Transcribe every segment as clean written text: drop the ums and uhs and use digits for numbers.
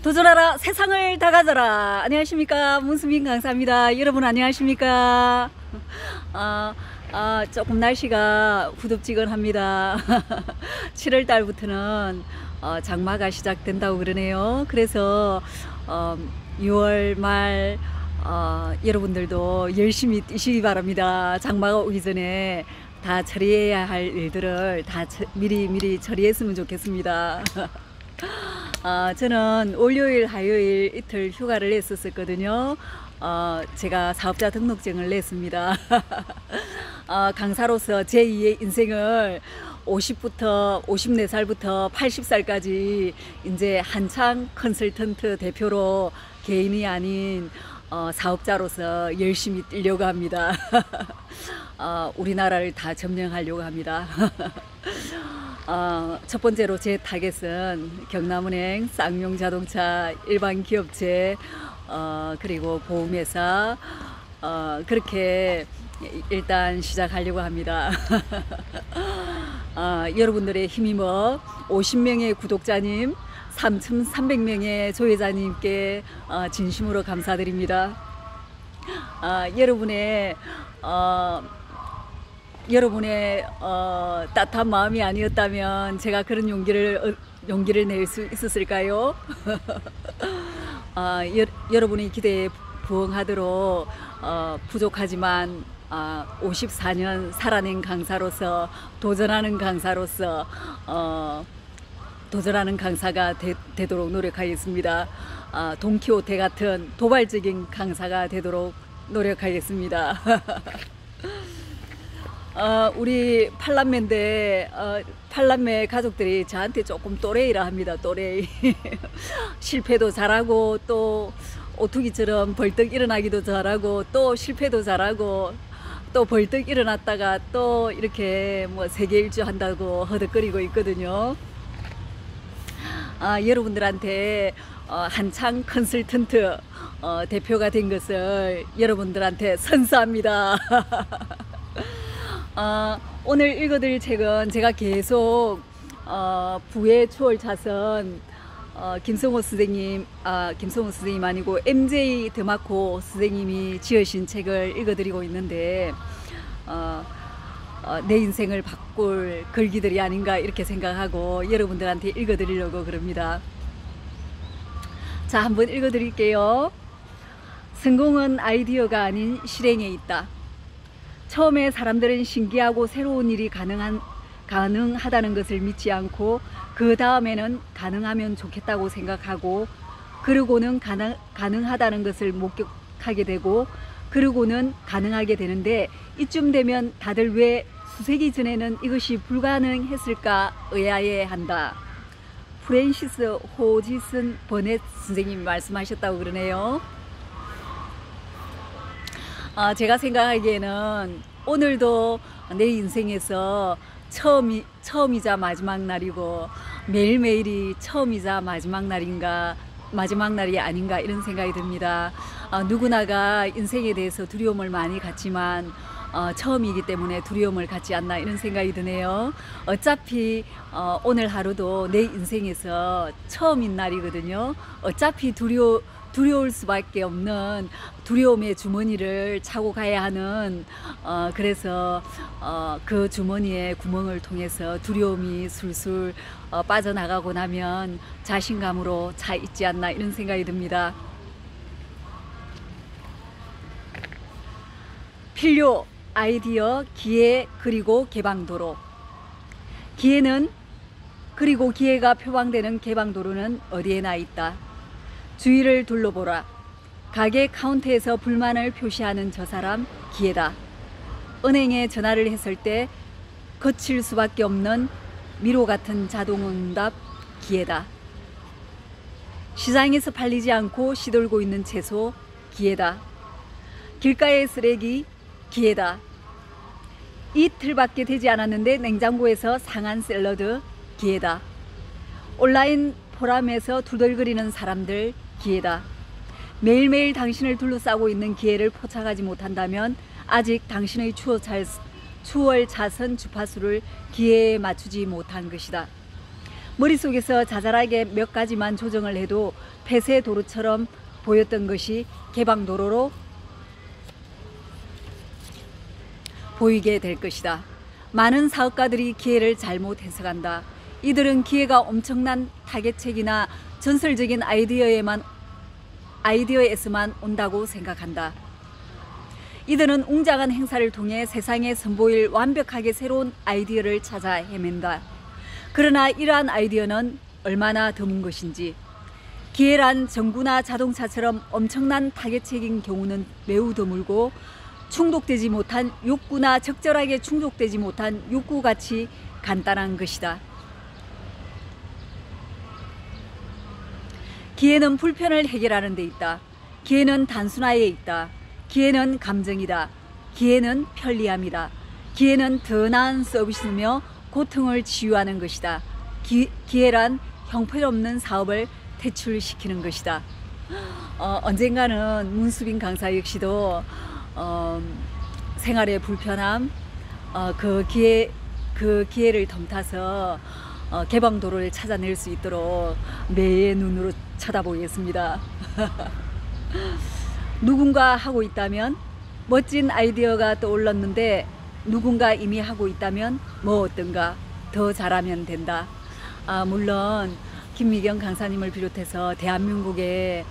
도전하라 세상을 다 가져라. 안녕하십니까, 문수민 강사입니다. 여러분 안녕하십니까. 조금 날씨가 후덥지근합니다. 7월 달부터는 장마가 시작된다고 그러네요. 그래서 6월 말 여러분들도 열심히 뛰시기 바랍니다. 장마가 오기 전에 다 처리해야 할 일들을 다 미리 처리했으면 좋겠습니다. 저는 월요일, 화요일 이틀 휴가를 냈었거든요. 제가 사업자 등록증을 냈습니다. 강사로서 제2의 인생을 54살부터 80살까지 이제 한창 컨설턴트 대표로 개인이 아닌 사업자로서 열심히 뛰려고 합니다. 우리나라를 다 점령하려고 합니다. 첫 번째로 제 타겟은 경남은행, 쌍용자동차, 일반기업체, 그리고 보험회사, 그렇게 일단 시작하려고 합니다. 여러분들의 힘입어 50명의 구독자님, 3,300명의 조회자님께 진심으로 감사드립니다. 여러분의 따뜻한 마음이 아니었다면 제가 그런 용기를 낼 수 있었을까요? 여러분의 기대에 부응하도록 부족하지만 54년 살아낸 강사로서 도전하는 강사가 되도록 노력하겠습니다. 돈키호테 같은 도발적인 강사가 되도록 노력하겠습니다. 우리 팔남매 가족들이 저한테 조금 또래이라 합니다. 또래이. 실패도 잘하고 또 오투기처럼 벌떡 일어나기도 잘하고 또 실패도 잘하고 또 벌떡 일어났다가 또 이렇게 뭐 세계 일주 한다고 허덕거리고 있거든요. 여러분들한테 한창 컨설턴트 대표가 된 것을 여러분들한테 선사합니다. 오늘 읽어드릴 책은 제가 계속 부의 추월 차선 김성호 선생님 아니고 MJ 드마코 선생님이 지으신 책을 읽어드리고 있는데 내 인생을 바꿀 글귀들이 아닌가 이렇게 생각하고 여러분들한테 읽어드리려고 그럽니다. 자, 한번 읽어드릴게요. 성공은 아이디어가 아닌 실행에 있다. 처음에 사람들은 신기하고 새로운 일이 가능하다는 것을 믿지 않고 그 다음에는 가능하면 좋겠다고 생각하고 그러고는 가능하다는 것을 목격하게 되고 그러고는 가능하게 되는데 이쯤 되면 다들 왜 수세기 전에는 이것이 불가능했을까 의아해한다. 프랜시스 호지슨 버넷 선생님이 말씀하셨다고 그러네요. 제가 생각하기에는 오늘도 내 인생에서 처음이자 마지막 날이고 매일매일이 처음이자 마지막 날이 아닌가 이런 생각이 듭니다. 누구나가 인생에 대해서 두려움을 많이 갖지만 처음이기 때문에 두려움을 갖지 않나 이런 생각이 드네요. 어차피 오늘 하루도 내 인생에서 처음인 날이거든요. 어차피 두려울 수밖에 없는 두려움의 주머니를 차고 가야 하는 그래서 그 주머니의 구멍을 통해서 두려움이 술술 빠져나가고 나면 자신감으로 차 있지 않나 이런 생각이 듭니다. 필요, 아이디어, 기회, 그리고 개방도로. 기회는 그리고 기회가 표방되는 개방도로는 어디에나 있다. 주위를 둘러보라. 가게 카운터에서 불만을 표시하는 저 사람 기회다. 은행에 전화를 했을 때 거칠 수밖에 없는 미로 같은 자동응답 기회다. 시장에서 팔리지 않고 시들고 있는 채소 기회다. 길가의 쓰레기 기회다. 이틀밖에 되지 않았는데 냉장고에서 상한 샐러드 기회다. 온라인 포럼에서 투덜거리는 사람들 기회다. 매일매일 당신을 둘러싸고 있는 기회를 포착하지 못한다면 아직 당신의 추월 차선 주파수를 기회에 맞추지 못한 것이다. 머릿속에서 자잘하게 몇 가지만 조정을 해도 폐쇄 도로처럼 보였던 것이 개방 도로로 보이게 될 것이다. 많은 사업가들이 기회를 잘못 해석한다. 이들은 기회가 엄청난 타겟책이나 전설적인 아이디어에서만 온다고 생각한다. 이들은 웅장한 행사를 통해 세상에 선보일 완벽하게 새로운 아이디어를 찾아 헤맨다. 그러나 이러한 아이디어는 얼마나 드문 것인지. 기회란 전구나 자동차처럼 엄청난 타겟책인 경우는 매우 드물고 충족되지 못한 욕구나 적절하게 충족되지 못한 욕구같이 간단한 것이다. 기회는 불편을 해결하는 데 있다. 기회는 단순화에 있다. 기회는 감정이다. 기회는 편리함이다. 기회는 더 나은 서비스며 고통을 치유하는 것이다. 기회란 형편없는 사업을 퇴출시키는 것이다. 언젠가는 문수빈 강사 역시도 생활의 불편함, 그 기회를 덤타서 개방도로를 찾아낼 수 있도록 매의 눈으로 쳐다보겠습니다. 누군가 하고 있다면 멋진 아이디어가 떠올랐는데 누군가 이미 하고 있다면 뭐 어떤가 더 잘하면 된다. 물론 김미경 강사님을 비롯해서 대한민국에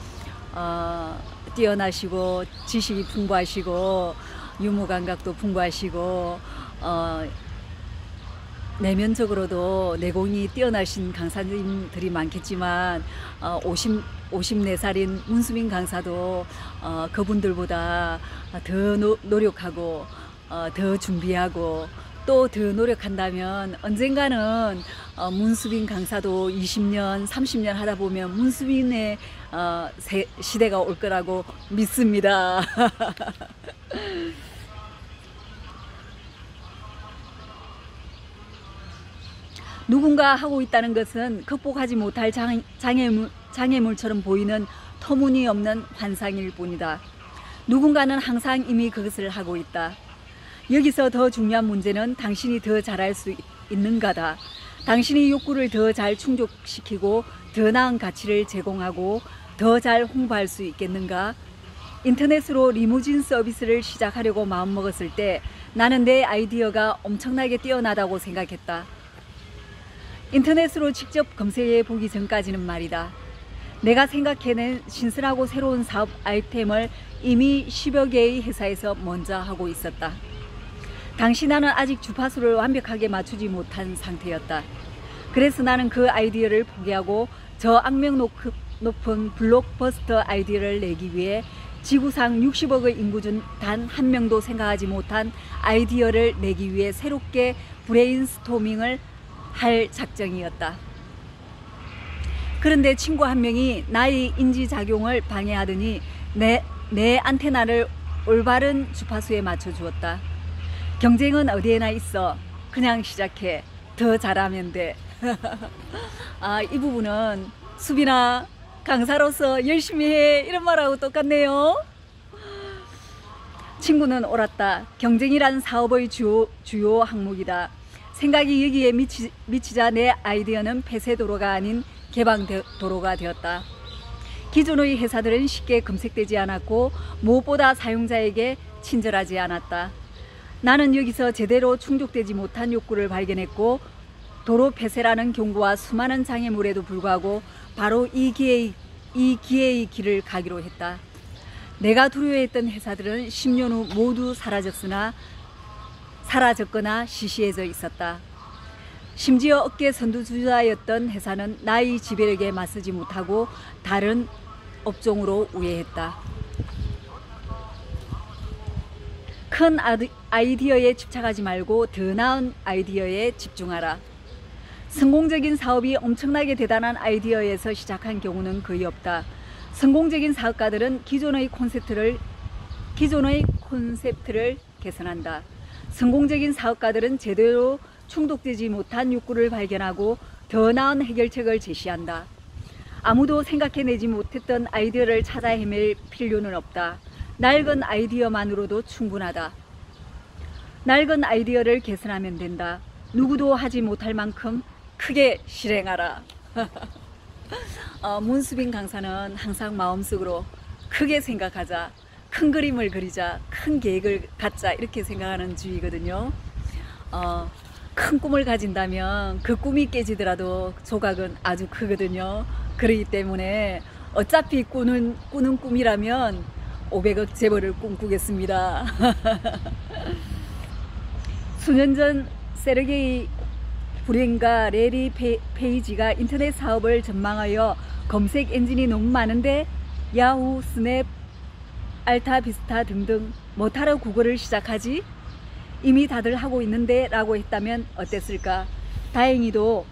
뛰어나시고 지식이 풍부하시고 유머 감각도 풍부하시고 내면적으로도 내공이 뛰어나신 강사님들이 많겠지만 54살인 문수빈 강사도 그분들보다 더 노력하고 더 준비하고 또 더 노력한다면 언젠가는 문수빈 강사도 20년, 30년 하다 보면 문수빈의 시대가 올 거라고 믿습니다. 누군가 하고 있다는 것은 극복하지 못할 장애물처럼 보이는 터무니없는 환상일 뿐이다. 누군가는 항상 이미 그것을 하고 있다. 여기서 더 중요한 문제는 당신이 더 잘할 수 있는가다. 당신이 욕구를 더 잘 충족시키고 더 나은 가치를 제공하고 더 잘 홍보할 수 있겠는가? 인터넷으로 리무진 서비스를 시작하려고 마음먹었을 때 나는 내 아이디어가 엄청나게 뛰어나다고 생각했다. 인터넷으로 직접 검색해 보기 전까지는 말이다. 내가 생각해낸 신선하고 새로운 사업 아이템을 이미 10여 개의 회사에서 먼저 하고 있었다. 당시 나는 아직 주파수를 완벽하게 맞추지 못한 상태였다. 그래서 나는 그 아이디어를 포기하고 저 악명 높은 블록버스터 아이디어를 내기 위해 지구상 60억의 인구 중 단 한 명도 생각하지 못한 아이디어를 내기 위해 새롭게 브레인스토밍을 할 작정이었다. 그런데 친구 한 명이 나의 인지작용을 방해하더니 내 안테나를 올바른 주파수에 맞춰 주었다. 경쟁은 어디에나 있어. 그냥 시작해. 더 잘하면 돼. 이 부분은 수빈아 강사로서 열심히 해 이런 말하고 똑같네요. 친구는 옳았다. 경쟁이란 사업의 주요 항목이다. 생각이 여기에 미치자 내 아이디어는 폐쇄도로가 아닌 개방도로가 되었다. 기존의 회사들은 쉽게 검색되지 않았고 무엇보다 사용자에게 친절하지 않았다. 나는 여기서 제대로 충족되지 못한 욕구를 발견했고 도로 폐쇄라는 경고와 수많은 장애물에도 불구하고 바로 이 기회의 길을 가기로 했다. 내가 두려워했던 회사들은 10년 후 모두 사라졌거나 시시해져 있었다. 심지어 업계 선두주자였던 회사는 나의 지배력에 맞서지 못하고 다른 업종으로 우회했다. 큰 아이디어에 집착하지 말고 더 나은 아이디어에 집중하라. 성공적인 사업이 엄청나게 대단한 아이디어에서 시작한 경우는 거의 없다. 성공적인 사업가들은 기존의 콘셉트를 개선한다. 성공적인 사업가들은 제대로 충족되지 못한 욕구를 발견하고 더 나은 해결책을 제시한다. 아무도 생각해내지 못했던 아이디어를 찾아 헤맬 필요는 없다. 낡은 아이디어만으로도 충분하다. 낡은 아이디어를 개선하면 된다. 누구도 하지 못할 만큼 크게 실행하라. 문수빈 강사는 항상 마음속으로 크게 생각하자, 큰 그림을 그리자, 큰 계획을 갖자 이렇게 생각하는 주의거든요. 큰 꿈을 가진다면 그 꿈이 깨지더라도 조각은 아주 크거든요. 그렇기 때문에 어차피 꾸는 꿈이라면 500억 재벌을 꿈꾸겠습니다. 수년 전 세르게이 브린과 레리 페이지가 인터넷 사업을 전망하여 검색 엔진이 너무 많은데 야후, 스냅, 알타비스타 등등 못하러 구글을 시작하지? 이미 다들 하고 있는데 라고 했다면 어땠을까? 다행히도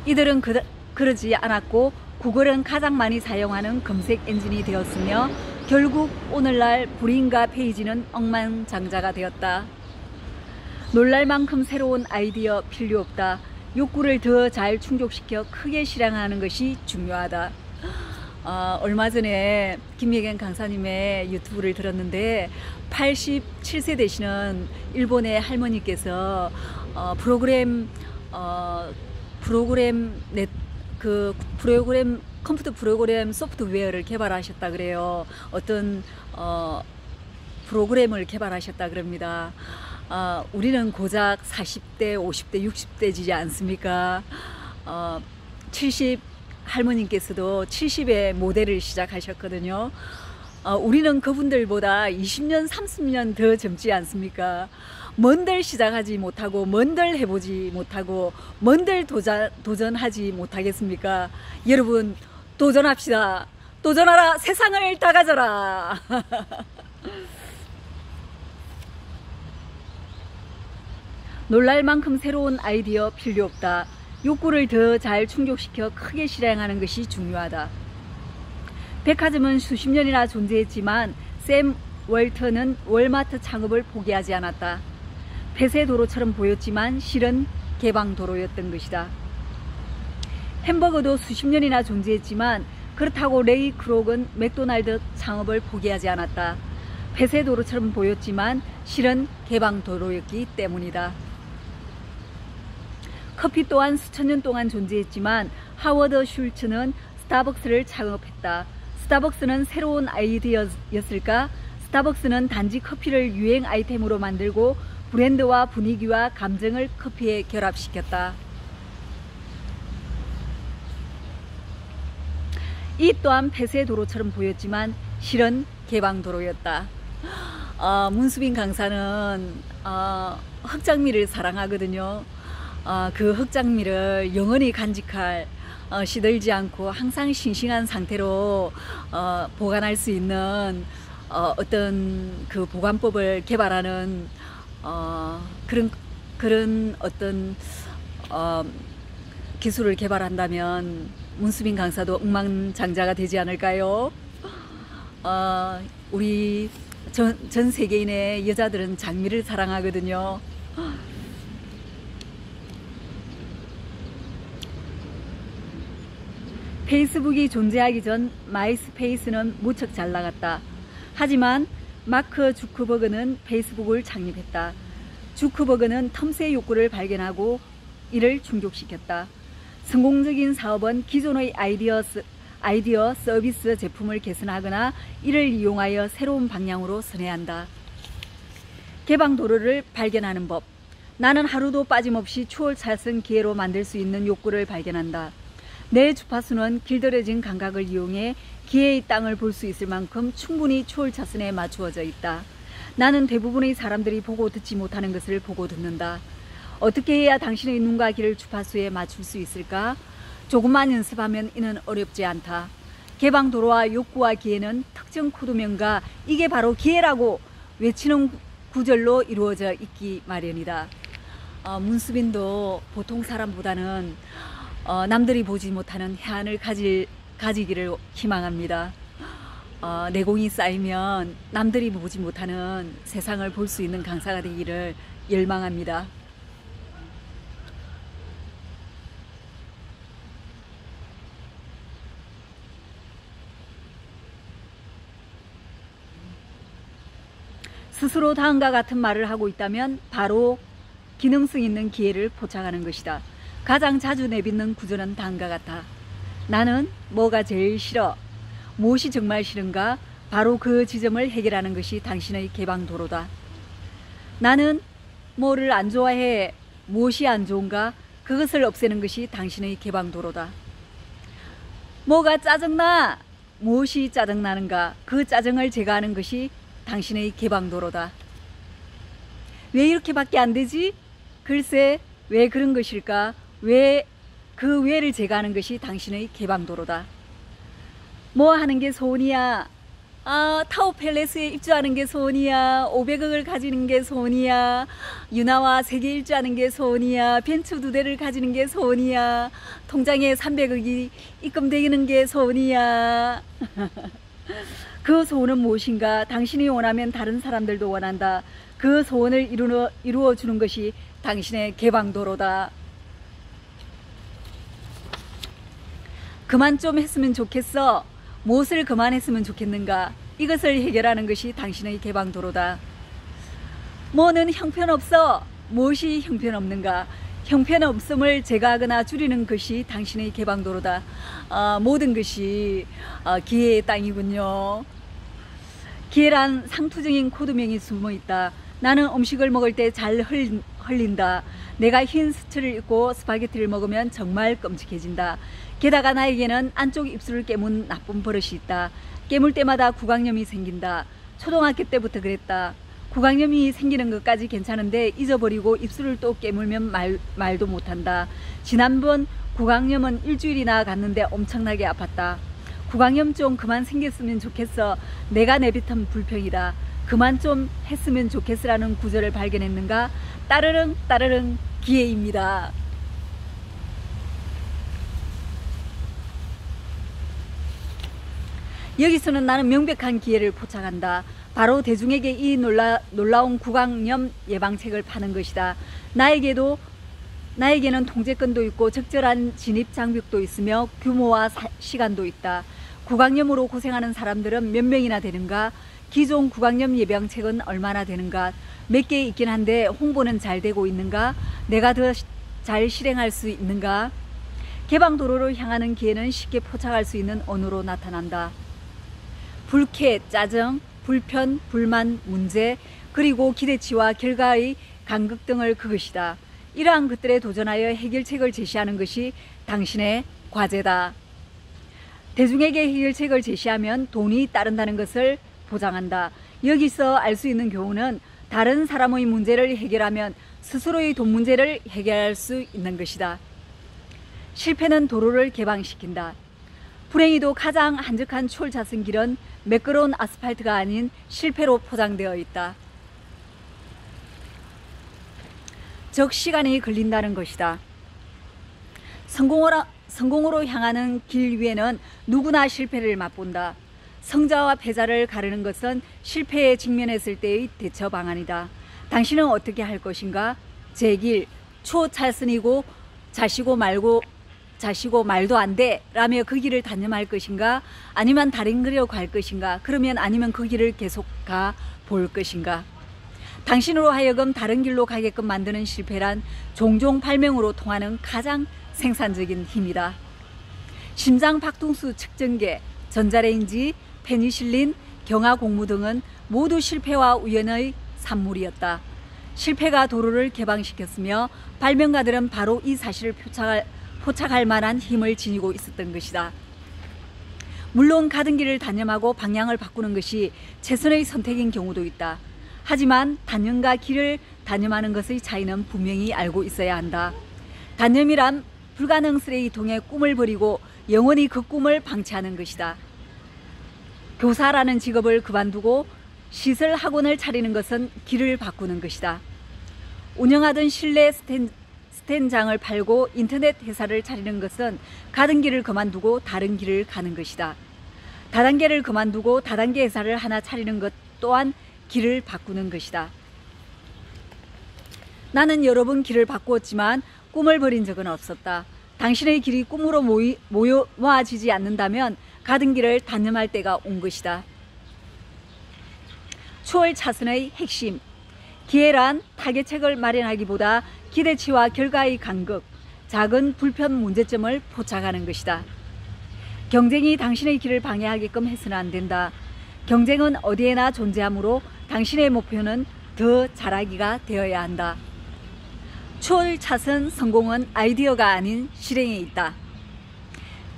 이들은 그러지 않았고 구글은 가장 많이 사용하는 검색 엔진이 되었으며 결국 오늘날 브린과 페이지는 억만장자가 되었다. 놀랄 만큼 새로운 아이디어 필요 없다. 욕구를 더 잘 충족시켜 크게 실행하는 것이 중요하다. 얼마 전에 김예경 강사님의 유튜브를 들었는데 87세 되시는 일본의 할머니께서 컴퓨터 프로그램 소프트웨어를 개발하셨다 그래요. 어떤 프로그램을 개발하셨다 그럽니다. 우리는 고작 40대, 50대, 60대지지 않습니까? 70 할머님께서도 70에 모델을 시작하셨거든요. 우리는 그분들보다 20년, 30년 더 젊지 않습니까? 뭔들 시작하지 못하고 뭔들 해보지 못하고 뭔들 도전하지 못하겠습니까? 여러분 도전합시다. 도전하라. 세상을 다 가져라. 놀랄 만큼 새로운 아이디어 필요 없다. 욕구를 더 잘 충족시켜 크게 실행하는 것이 중요하다. 백화점은 수십 년이나 존재했지만 샘 월턴은 월마트 창업을 포기하지 않았다. 폐쇄 도로처럼 보였지만 실은 개방 도로였던 것이다. 햄버거도 수십 년이나 존재했지만 그렇다고 레이 크록은 맥도날드 창업을 포기하지 않았다. 폐쇄 도로처럼 보였지만 실은 개방 도로였기 때문이다. 커피 또한 수천 년 동안 존재했지만 하워드 슐츠는 스타벅스를 창업했다. 스타벅스는 새로운 아이디어였을까? 스타벅스는 단지 커피를 유행 아이템으로 만들고 브랜드와 분위기와 감정을 커피에 결합시켰다. 이 또한 폐쇄 도로처럼 보였지만 실은 개방 도로였다. 문수빈 강사는 흑장미를 사랑하거든요. 그 흑장미를 영원히 간직할 시들지 않고 항상 싱싱한 상태로 보관할 수 있는 어떤 그 보관법을 개발하는 그런 어떤 기술을 개발한다면 문수빈 강사도 억만장자가 되지 않을까요? 우리 전 세계인의 여자들은 장미를 사랑하거든요. 페이스북이 존재하기 전 마이스페이스는 무척 잘 나갔다. 하지만 마크 주크버그는 페이스북을 창립했다. 주크버그는 틈새 욕구를 발견하고 이를 충족시켰다. 성공적인 사업은 기존의 아이디어 서비스 제품을 개선하거나 이를 이용하여 새로운 방향으로 선회한다. 개방 도로를 발견하는 법. 나는 하루도 빠짐없이 추월 차선 기회로 만들 수 있는 욕구를 발견한다. 내 주파수는 길들여진 감각을 이용해 기회의 땅을 볼 수 있을 만큼 충분히 추월 차선에 맞추어져 있다. 나는 대부분의 사람들이 보고 듣지 못하는 것을 보고 듣는다. 어떻게 해야 당신의 눈과 귀를 주파수에 맞출 수 있을까? 조금만 연습하면 이는 어렵지 않다. 개방 도로와 욕구와 기회는 특정 코드명과 이게 바로 기회라고 외치는 구절로 이루어져 있기 마련이다. 문수빈도 보통 사람보다는 남들이 보지 못하는 해안을 가지기를 희망합니다. 내공이 쌓이면 남들이 보지 못하는 세상을 볼 수 있는 강사가 되기를 열망합니다. 스스로 다음과 같은 말을 하고 있다면 바로 기능성 있는 기회를 포착하는 것이다. 가장 자주 내뱉는 구절은 다음과 같아. 나는 뭐가 제일 싫어? 무엇이 정말 싫은가? 바로 그 지점을 해결하는 것이 당신의 개방도로다. 나는 뭐를 안 좋아해? 무엇이 안 좋은가? 그것을 없애는 것이 당신의 개방도로다. 뭐가 짜증나? 무엇이 짜증나는가? 그 짜증을 제거하는 것이 당신의 개방도로다. 왜 이렇게밖에 안 되지? 글쎄, 왜 그런 것일까? 왜 그 왜를 제거하는 것이 당신의 개방도로다. 뭐 하는 게 소원이야? 타워팰레스에 입주하는 게 소원이야. 500억을 가지는 게 소원이야. 유나와 세계 일주하는 게 소원이야. 벤츠 2대를 가지는 게 소원이야. 통장에 300억이 입금되는 게 소원이야. 그 소원은 무엇인가? 당신이 원하면 다른 사람들도 원한다. 그 소원을 이루어 주는 것이 당신의 개방도로다. 그만 좀 했으면 좋겠어. 무엇을 그만했으면 좋겠는가? 이것을 해결하는 것이 당신의 개방도로다. 뭐는 형편없어. 무엇이 형편없는가? 형편없음을 제거하거나 줄이는 것이 당신의 개방도로다. 모든 것이 기회의 땅이군요. 기회란 상투적인 코드명이 숨어있다. 나는 음식을 먹을 때 잘 흘린다. 내가 흰 수트를 입고 스파게티를 먹으면 정말 끔찍해진다. 게다가 나에게는 안쪽 입술을 깨문 나쁜 버릇이 있다. 깨물 때마다 구강염이 생긴다. 초등학교 때부터 그랬다. 구강염이 생기는 것까지 괜찮은데 잊어버리고 입술을 또 깨물면 말도 못한다. 지난번 구강염은 일주일이나 갔는데 엄청나게 아팠다. 구강염 좀 그만 생겼으면 좋겠어. 내가 내뱉은 불평이다. 그만 좀 했으면 좋겠으라는 구절을 발견했는가? 따르릉 따르릉 기회입니다. 여기서는 나는 명백한 기회를 포착한다. 바로 대중에게 이 놀라운 구강염 예방책을 파는 것이다. 나에게는 통제권도 있고 적절한 진입 장벽도 있으며 규모와 시간도 있다. 구강염으로 고생하는 사람들은 몇 명이나 되는가? 기존 구강염 예방책은 얼마나 되는가? 몇 개 있긴 한데 홍보는 잘 되고 있는가? 내가 더 잘 실행할 수 있는가? 개방도로로 향하는 기회는 쉽게 포착할 수 있는 언어로 나타난다. 불쾌, 짜증, 불편, 불만, 문제, 그리고 기대치와 결과의 간극 등을 그것이다. 이러한 것들에 도전하여 해결책을 제시하는 것이 당신의 과제다. 대중에게 해결책을 제시하면 돈이 따른다는 것을 보장한다. 여기서 알 수 있는 교훈은 다른 사람의 문제를 해결하면 스스로의 돈 문제를 해결할 수 있는 것이다. 실패는 도로를 개방시킨다. 불행히도 가장 한적한 추월차선 길은 매끄러운 아스팔트가 아닌 실패로 포장되어 있다. 즉 시간이 걸린다는 것이다. 성공으로 향하는 길 위에는 누구나 실패를 맛본다. 성자와 패자를 가르는 것은 실패에 직면했을 때의 대처 방안이다. 당신은 어떻게 할 것인가? 제 길, 초찰선이고 자시고 말도 안 돼 라며 그 길을 단념할 것인가? 아니면 다른 길로 갈 것인가? 그러면 아니면 그 길을 계속 가 볼 것인가? 당신으로 하여금 다른 길로 가게끔 만드는 실패란 종종 발명으로 통하는 가장 생산적인 힘이다. 심장 박동수 측정계, 전자레인지, 페니실린, 경화고무 등은 모두 실패와 우연의 산물이었다. 실패가 도로를 개방시켰으며 발명가들은 바로 이 사실을 포착할 만한 힘을 지니고 있었던 것이다. 물론 가던 길을 단념하고 방향을 바꾸는 것이 최선의 선택인 경우도 있다. 하지만 단념과 길을 단념하는 것의 차이는 분명히 알고 있어야 한다. 단념이란 불가능스레 이통해 꿈을 버리고 영원히 그 꿈을 방치하는 것이다. 교사라는 직업을 그만두고 시설 학원을 차리는 것은 길을 바꾸는 것이다. 운영하던 실내 스탠장을 팔고 인터넷 회사를 차리는 것은 가던 길을 그만두고 다른 길을 가는 것이다. 다단계를 그만두고 다단계 회사를 하나 차리는 것 또한 길을 바꾸는 것이다. 나는 여러 번 길을 바꾸었지만 꿈을 버린 적은 없었다. 당신의 길이 꿈으로 모아지지 않는다면 가던 길을 단념할 때가 온 것이다. 추월 차선의 핵심. 기회란 타개책을 마련하기보다 기대치와 결과의 간극, 작은 불편 문제점을 포착하는 것이다. 경쟁이 당신의 길을 방해하게끔 해서는 안 된다. 경쟁은 어디에나 존재하므로 당신의 목표는 더 잘하기가 되어야 한다. 추월 차선 성공은 아이디어가 아닌 실행에 있다.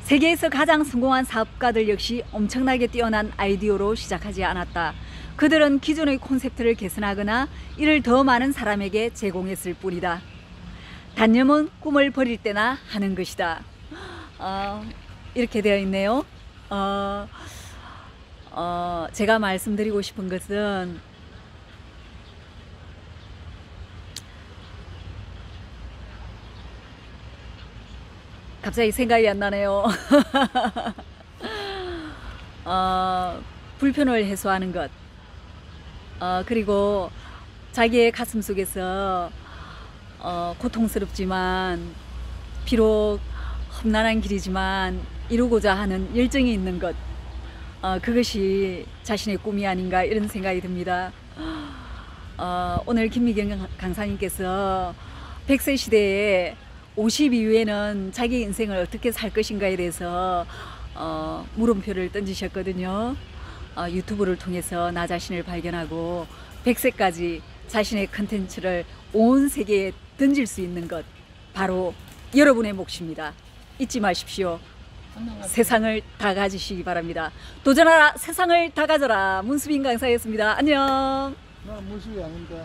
세계에서 가장 성공한 사업가들 역시 엄청나게 뛰어난 아이디어로 시작하지 않았다. 그들은 기존의 콘셉트를 개선하거나 이를 더 많은 사람에게 제공했을 뿐이다. 단념은 꿈을 버릴 때나 하는 것이다. 이렇게 되어 있네요. 제가 말씀드리고 싶은 것은 갑자기 생각이 안 나네요. 불편을 해소하는 것. 그리고 자기의 가슴 속에서 고통스럽지만 비록 험난한 길이지만 이루고자 하는 열정이 있는 것, 그것이 자신의 꿈이 아닌가 이런 생각이 듭니다. 오늘 김미경 강사님께서 100세 시대에 50 이후에는 자기 인생을 어떻게 살 것인가에 대해서 물음표를 던지셨거든요. 유튜브를 통해서 나 자신을 발견하고 100세까지 자신의 컨텐츠를 온 세계에 던질 수 있는 것, 바로 여러분의 몫입니다. 잊지 마십시오. 세상을 다 가지시기 바랍니다. 도전하라, 세상을 다 가져라. 문수빈 강사였습니다. 안녕. 나 무수이 아닌데.